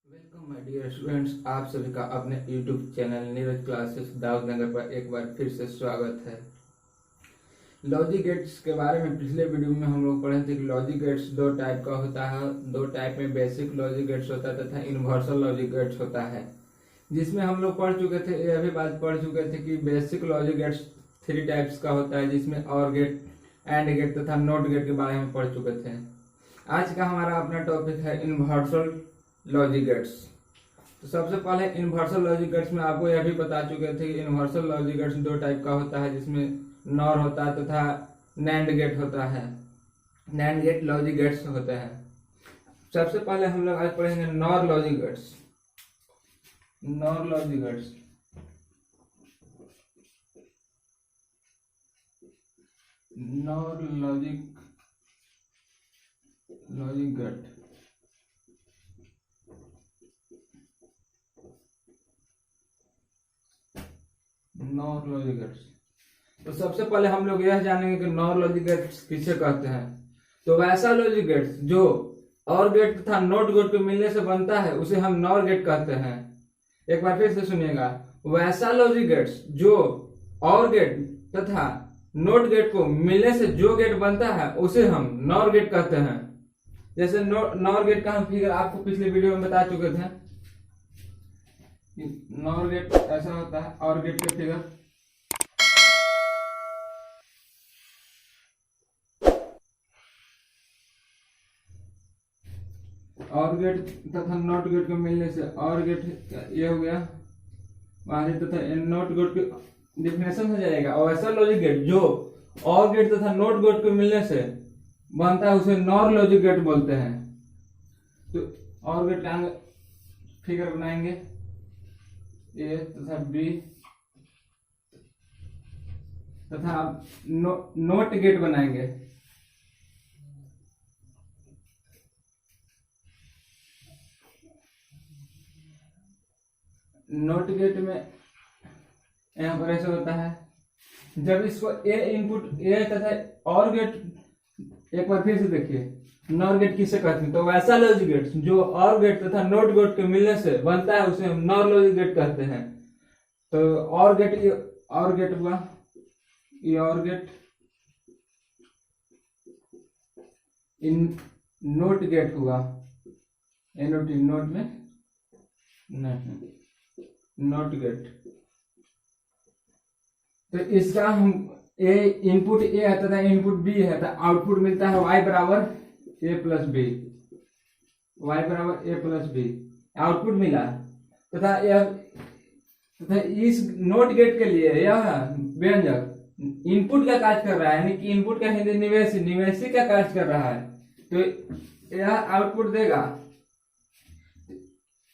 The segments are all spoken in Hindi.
वेलकम माय डियर स्टूडेंट्स, आप सभी का अपने YouTube channel Neeraj classes Daudnagar पर एक बार फिर से स्वागत है। लॉजिक गेट्स के बारे में पिछले वीडियो में हम लोग पढ़े थे कि लॉजिक गेट्स दो टाइप का होता है। दो टाइप में बेसिक लॉजिक गेट्स होता है तथा यूनिवर्सल लॉजिक गेट्स होता है, जिसमें हम लोग पढ़ चुके थे, यह भी बात पढ़ चुके थे कि बेसिक लॉजिक गेट्स 3 टाइप्स का होता है, जिसमें और गेट, एंड गेट तथा नॉट गेट के बारे में पढ़ चुके थे। आज का हमारा अपना टॉपिक है यूनिवर्सल लॉजिक गेट्स। तो सबसे पहले यूनिवर्सल लॉजिक गेट्स में आपको यह भी बता चुके थे कि यूनिवर्सल लॉजिक गेट्स दो टाइप का होता है, जिसमें नॉर होता है तथा नैंड गेट होता है। नैंड गेट लॉजिक गेट्स होते हैं। सबसे पहले हम लोग आज पढ़ेंगे NOR logic gates. NOR logic gates NOR logic gate. NOR logic gates. तो सबसे पहले हम लोग यह जानेंगे कि नॉर लॉजिक गेट्स किसे कहते हैं। तो वैसा लॉजिक गेट्स जो और गेट तथा नॉट गेट के मिलने से बनता है उसे हम नॉर गेट कहते हैं। एक बार फिर से सुनिएगा, वैसा लॉजिक गेट्स जो और गेट तथा नॉट गेट को मिलने से जो गेट बनता है उसे हम नॉर गेट कहते हैं। जैसे नॉर गेट का हम फिगर आपको पिछले वीडियो में बता चुके थे। नॉर गेट ऐसा होता है, और गेट का फिगर और गेट तथा नॉट गेट को मिलने से और गेट ये हो गया बाहरी तथा नॉट गेट की डिफिनेशन हो जाएगा। और ऐसा लॉजिक गेट जो और गेट तथा नॉट गेट को मिलने से बनता है उसे नॉर लॉजिक गेट बोलते हैं। तो और गेट का फिगर बनाएंगे, ए तथा बी तथा नोट गेट बनाएंगे। नोट गेट में यहां पर ऐसा होता है, जब इसको ए इनपुट ए तथा और गेट, एक बार फिर से देखिए नॉर गेट किसे कहते हैं। तो वैसा लॉजिक गेट जो और गेट तथा नॉट गेट के मिलने से बनता है उसे हम नॉर लॉजिक गेट कहते हैं। तो और गेट, ये और गेट हुआ, ये और गेट, इन नोट गेट हुआ, नोट में नहीं, नॉट गेट। तो इसका हम ए इनपुट ए है तथा इनपुट बी है, तो आउटपुट मिलता है y बराबर ए प्लस बी। वाई बराबर ए प्लस बी आउटपुट मिला तथा तथा इस नोट गेट के लिए यह व्यंजक इनपुट का कार्य कर रहा है, यानी कि इनपुट का हिंदी निवेशी, निवेशी का कार्य कर रहा है। तो यह आउटपुट देगा।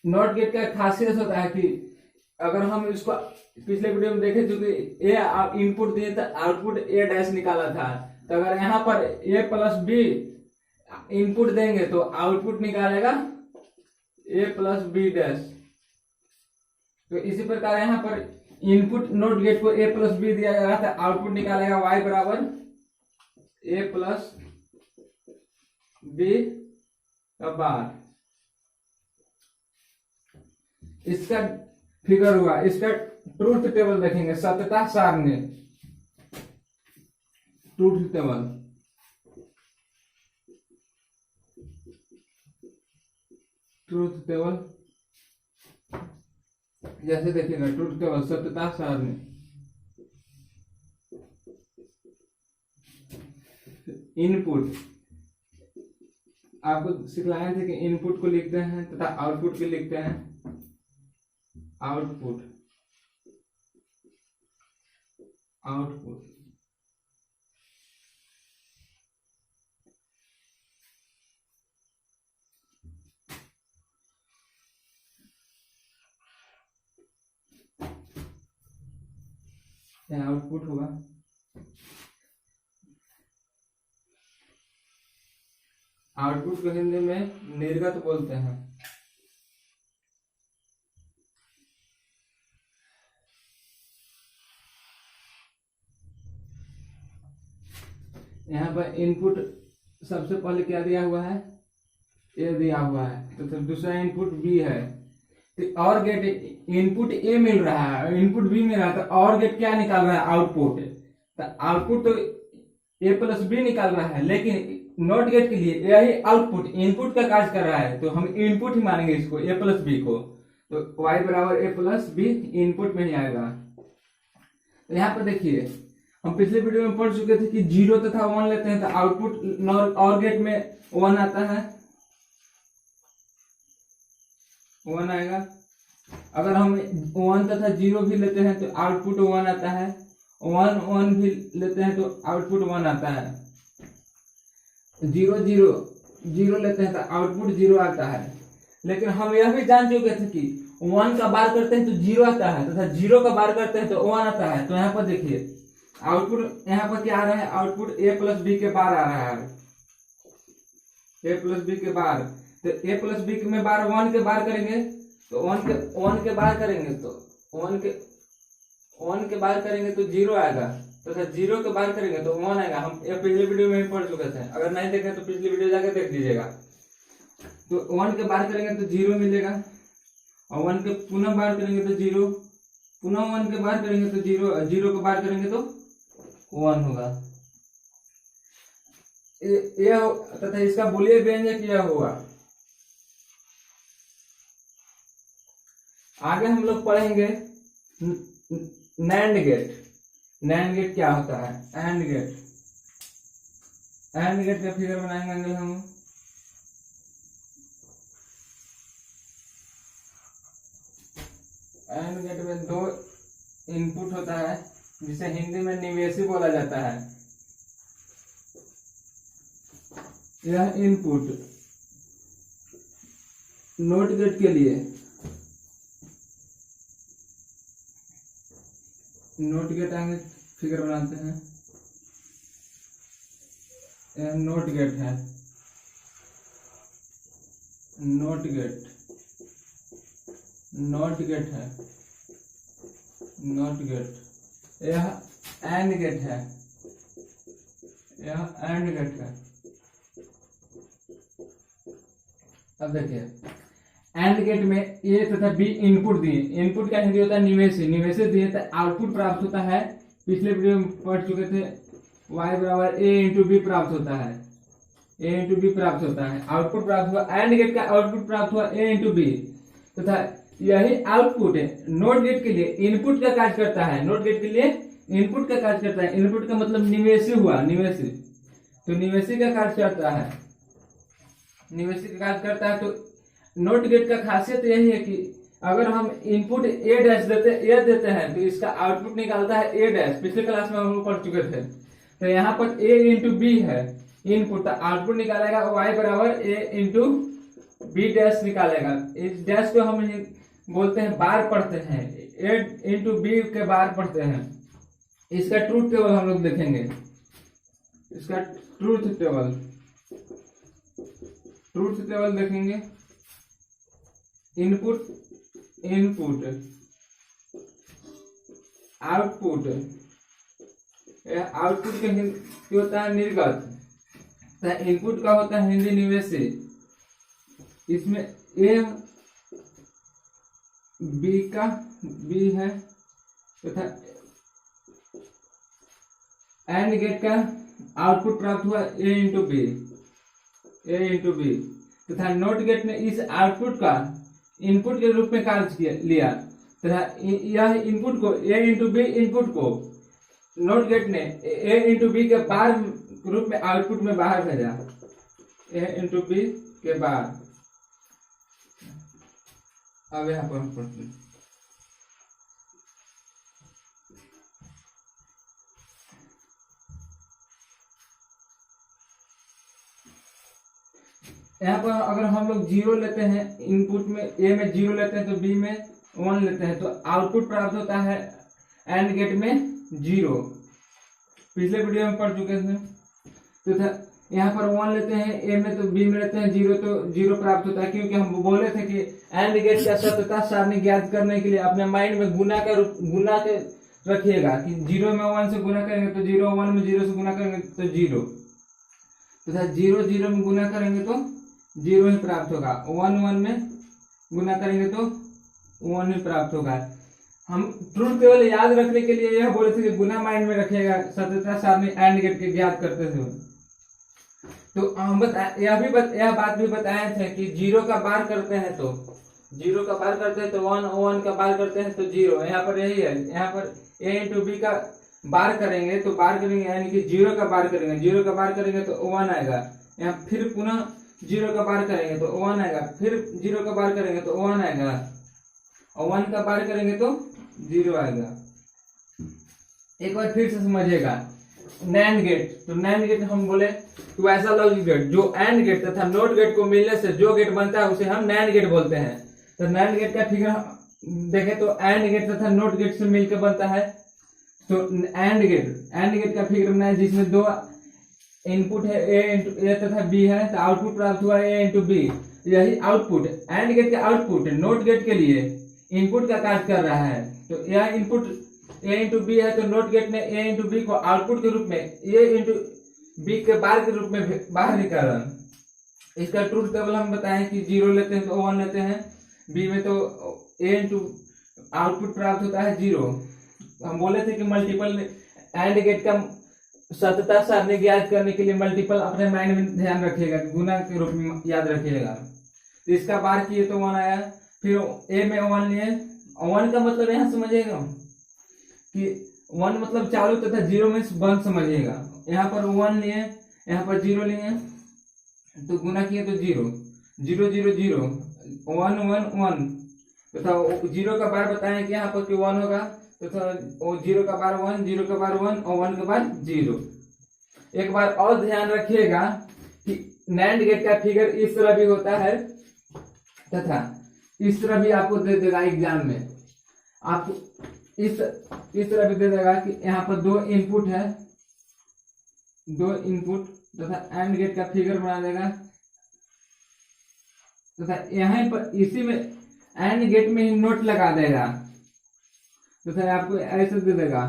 नॉट गेट का खासियत होता है कि अगर हम इसको पिछले वीडियो में देखे चूंकि ए इनपुट दिए तो आउटपुट ए डैश निकाला था, तो अगर यहाँ पर ए प्लस बी इनपुट देंगे तो आउटपुट निकालेगा ए प्लस बी डैश। तो इसी प्रकार यहाँ पर इनपुट नोट गेट को ए प्लस बी दिया जा रहा था, आउटपुट निकालेगा वाई बराबर ए प्लस बी का बार। इसका फिगर हुआ, इसका ट्रूथ टेबल देखेंगे, सत्यता सारणी, ट्रूथ टेबल। ट्रूथ टेबल जैसे देखिएगा, ट्रूथ टेबल सत्यता सारणी। इनपुट आपको सिखलाए थे कि इनपुट को लिखते हैं तथा आउटपुट को लिखते हैं। आउटपुट आउटपुट होगा। आउटपुट को हिंदी में निर्गत बोलते हैं। यहाँ पर इनपुट सबसे पहले क्या दिया हुआ है, ए दिया हुआ है, तो दूसरा इनपुट बी है, तो और गेट इनपुट ए मिल रहा है, इनपुट बी मिल रहा है, तो और गेट क्या निकाल रहा है, आउटपुट। तो आउटपुट तो ए प्लस बी निकाल रहा है, लेकिन नॉट गेट के लिए यही आउटपुट इनपुट का कार्य कर रहा है, तो हम इनपुट ही मानेंगे इसको, ए प्लस बी को। तो y बराबर ए प्लस बी इनपुट में ही आएगा। तो यहाँ पर देखिए, हम पिछले वीडियो में पढ़ चुके थे कि 0 तथा 1 लेते हैं तो आउटपुट और गेट में 1 आता है, 1 आएगा। अगर हम 1 तथा 0 भी लेते हैं तो आउटपुट 1 आता है, 1 1 भी लेते हैं तो आउटपुट 1 आता है, 0 0 0 लेते हैं तो आउटपुट 0 आता है। लेकिन हम यह भी जान चुके थे कि 1 का बार करते हैं तो 0 आता है तथा 0 का बार करते हैं तो 1 आता है। तो यहाँ पर देखिए आउटपुट यहाँ पर क्या आ रहा है, आउटपुट ए प्लस बी के बार आ रहा है, ए प्लस बी के बार। तो ए प्लस बी में बार 1 के बार करेंगे तो 1 के बार करेंगे तो 1 के बार करेंगे तो 0 आएगा, तथा 0 के बार करेंगे तो 1 आएगा। हम पिछले वीडियो में पढ़ चुके थे, अगर नहीं देखे तो पिछली वीडियो जाकर देख लीजिएगा। तो 1 के बार करेंगे तो 0 मिलेगा, और 1 के पुनः बार करेंगे तो 0, पुनः 1 के बार करेंगे तो 0, 0 के बार करेंगे तो 1 होगा। यह तथा इसका बूलियन व्यंजक यह होगा। आगे हम लोग पढ़ेंगे नैंड गेट। नैंड गेट क्या होता है, एंड गेट। एंड गेट का फिगर बनाएंगे हम। एंड गेट में 2 इनपुट होता है जिसे हिंदी में निवेशी बोला जाता है। यह इनपुट नोट गेट के लिए, नोट गेट आगे फिगर बनाते हैं, यह नोट गेट है, नोट गेट, नोट गेट है, नोट गेट। यह एंड गेट है, यह एंड गेट है। अब देखिए एंड गेट में ए तथा बी इनपुट दिए, इनपुट का हिंदी होता है निवेशी, निवेशी दिए तो आउटपुट प्राप्त होता है। पिछले वीडियो में पढ़ चुके थे y बराबर ए इंटू बी प्राप्त होता है, ए इंटू बी प्राप्त होता है, आउटपुट प्राप्त हुआ। एंड गेट का आउटपुट प्राप्त हुआ ए इंटू बी, तथा यही आउटपुट नोट गेट के लिए इनपुट का कार्य करता है, नोट गेट के लिए इनपुट का कार्य करता है। इनपुट का मतलब निवेशी हुआ, निवेशी, तो निवेशी का कार्य करता है, निवेशी का कार्य करता है। तो नोट गेट का खासियत यही है कि अगर हम इनपुट ए डैश देते हैं तो इसका आउटपुट निकालता है ए डैश। पिछले क्लास में हम लोग पढ़ चुके थे। तो यहाँ पर ए इंटू बी है इनपुट, तो आउटपुट निकालेगा y बराबर ए इंटू बी डैश निकालेगा। इस डैश को हम बोलते हैं बार पढ़ते हैं, ए इंटू बी के बार पढ़ते हैं। इसका ट्रूथ टेबल हम लोग देखेंगे, इसका ट्रूथ टेबल, ट्रूथ टेबल देखेंगे। इनपुट, इनपुट, आउटपुट, आउटपुट का हिंदी होता है निर्गत, इनपुट का होता है हिंदी निवेशी। इसमें ए बी का बी है तथा एंड गेट का आउटपुट प्राप्त हुआ ए इंटू बी, ए इंटू बी, तथा नोट गेट ने इस आउटपुट का इनपुट के रूप में कार्य लिया तथा यह इनपुट को ए इंटू बी इनपुट को नोट गेट ने ए इंटू बी के बार रूप में आउटपुट में बाहर भेजा, ए इंटू बी के बाद। अब यहाँ पर हम पढ़ते हैं यहाँ पर अगर हम लोग 0 लेते हैं इनपुट में, ए में 0 लेते हैं तो बी में 1 लेते हैं, तो आउटपुट प्राप्त होता है एंड गेट में 0। पिछले वीडियो में पढ़ चुके थे। तो यहाँ पर 1 लेते हैं ए में तो बी में लेते हैं 0, तो 0 प्राप्त होता है, क्योंकि हम बोले थे कि एंड गेट का सत्यता सारणी ज्ञात करने के लिए अपने माइंड में गुना के रखिएगा कि 0 में 1 से गुना करेंगे तो 0, 1 में 0 से गुना करेंगे तो 0, तथा 0 0 में गुना करेंगे तो 0 ही प्राप्त होगा। 1 1 में गुना करेंगे तो 1 ही प्राप्त होगा। हम ट्रूथ टेबल याद रखने के लिए यह बोले थे कि गुना माइंड में रखिएगा सत्यता सारणी एंड गेट के ज्ञात करते थे। तो हम यह बात भी बताए थे कि 0 का बार करते हैं तो 0 का बार करते हैं तो 1, 1 का बार करते हैं तो 0। यहाँ पर यही है, यहाँ पर a इंटू बी का बार करेंगे तो बार करेंगे यानी कि 0 का बार करेंगे, 0 का बार करेंगे तो 1 आएगा। यहाँ फिर पुनः 0 का बार करेंगे तो 1 आएगा, फिर 0 का बार करेंगे तो 1 आएगा, और 1 का बार करेंगे तो 0 आएगा। एक बार फिर से समझिएगा नैंड गेट। तो नैंड गेट हम बोले तो ऐसा लॉजिक गेट जो एंड गेट तथा नॉट गेट को मिलने से जो गेट बनता है उसे हम नैंड गेट बोलते हैं। तो नैंड गेट का फिगर देखें तो एंड गेट तथा नॉट गेट से मिलकर बनता है। तो एंड गेट का फिगर बनाए जिसमें दो इनपुट है ए तथा बी है, तो आउटपुट प्राप्त हुआ ए इंटू बी। यही आउटपुट एंड गेट का आउटपुट नॉट गेट के लिए इनपुट का कार्य कर रहा है। तो यह इनपुट ए इंटू बी है, तो नॉट गेट ने ए इंटू बी को आउटपुट के रूप में ए इंटू बी के बार के रूप में बाहर निकाला। इसका ट्रूथ टेबल हम बताएं कि 0 लेते हैं तो 1 लेते हैं, बी में तो ए इंटू आउटपुट प्राप्त होता है 0। हम बोले थे कि मल्टीपल एंड गेट का सत्यता सारणी ज्ञात करने के लिए मल्टीपल अपने माइंड में ध्यान रखिएगा, गुना के रूप में याद रखिएगा। तो इसका बार किए तो 1 आया, फिर ए में 1 लिए। 1 का मतलब यहाँ समझिएगा कि 1 मतलब चालू तथा 0 में बंद समझिएगा। यहाँ पर 1 लिए, यहाँ पर 0 लिए, तो गुना किए तो 0 0 0 0 1 1 1 तथा 0 का बार बताएं कि यहाँ पर कि 1 होगा, तथा 0 का बार 1, 0 का बार 1 और 1 का बार 0। एक बार और ध्यान रखिएगा कि नैंड गेट का फिगर इस तरह भी होता है तथा इस तरह भी आपको दे देगा एग्जाम में। आपको इस तरह भी दे देगा कि यहाँ पर 2 इनपुट है, 2 इनपुट तथा एंड गेट का फिगर बना देगा तथा यहाँ पर इसी में एंड गेट में ही नोट लगा देगा। तो फिर आपको ऐसे दे देगा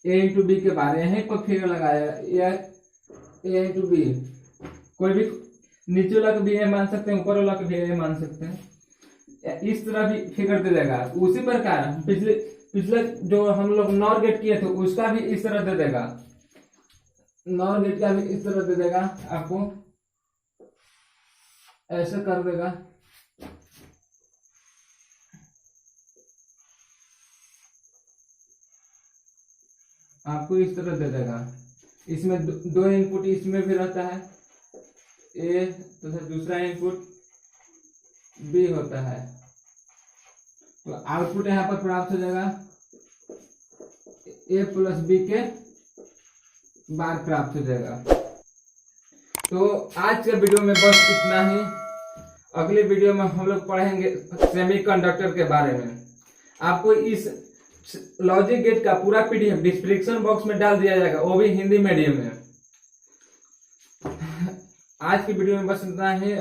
ए इंटू बी के बारे यहीं पर फिगर लगाया ए इंटू बी। कोई भी नीचे वाला को भी ए मान सकते हैं, ऊपर वाला को भी ए मान सकते हैं। इस तरह भी फिगर दे देगा। उसी प्रकार पिछले जो हम लोग नॉर गेट किए थे उसका भी इस तरह दे देगा, नॉर गेट का भी इस तरह दे देगा। आपको ऐसे कर देगा, आपको इस तरह दे देगा। इसमें 2 इनपुट इसमें भी रहता है ए तथा दूसरा इनपुट बी होता है। तो आउटपुट यहाँ पर प्राप्त हो जाएगा ए प्लस बी के बार प्राप्त हो जाएगा। तो आज के वीडियो में बस इतना ही। अगले वीडियो में हम लोग पढ़ेंगे सेमीकंडक्टर के बारे में। आपको इस लॉजिक गेट का पूरा पीडीएफ डिस्क्रिप्शन बॉक्स में डाल दिया जाएगा, वो भी हिंदी मीडियम में। आज की वीडियो में बस इतना ही।